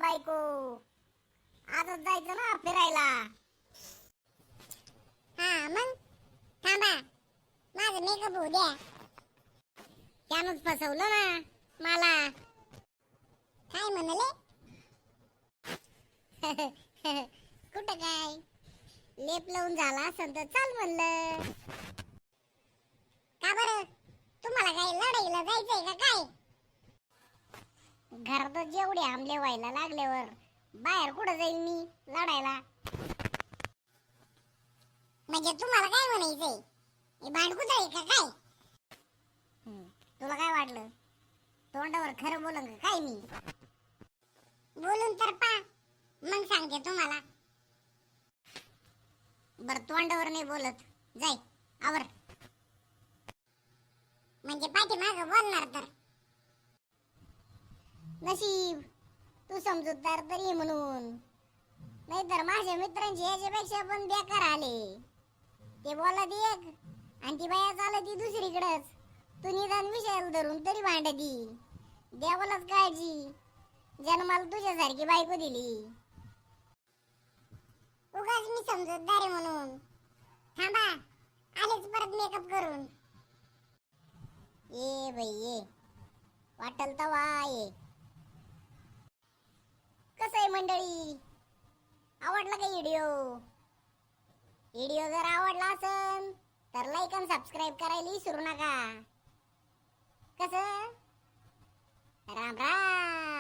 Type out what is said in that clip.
बायको, आजच जायचं ना फिरायला. हा मग थांबा, माझं मेकअप होऊ द्या. त्यानंच फसवलं ना मला. काय म्हणाले? कुठं काय, लेप लावून झाला असं तर चाल म्हणलं. का बरं, तुम्हाला काय लढाईला जायचंय का काय? घरातच जेवढे आमले व्हायला लागल्यावर बाहेर कुठं जाईल मी लढायला. म्हणजे तुम्हाला काय म्हणायचंय, हे भांडकुदळ आहे का काय? तुला काय वाटलं, तोंडावर खरं बोलन का काय मी? बोलून तर पा, मग सांगते तुम्हाला. बर तोंडावर नाही बोलत, जाय आवर. म्हणजे पाठीमागं बोलणार तर? नशीब तू समजूतदार तरी म्हणून, नाहीतर माझ्या मित्रांची याच्यापेक्षा पण बेकार आले. ते बोलत एक आणि ती बाया चालत ती दुसरीकडेच. तू निदान विषयाला धरून तरी भांडती. देवालाच काळजी, जन्माला तुझ्यासारखी बायको दिली. उगाच मी समजूतदार आहे म्हणून. थांबा, आलेच परत मेकअप करून. ये बाई ये, वाटल तवा ये. कसं आहे मंडळी, आवडला का व्हिडिओ? व्हिडिओ जर आवडला असेल तर लाईक आणि सबस्क्राईब करायला विसरू नका. कसं? राम राम.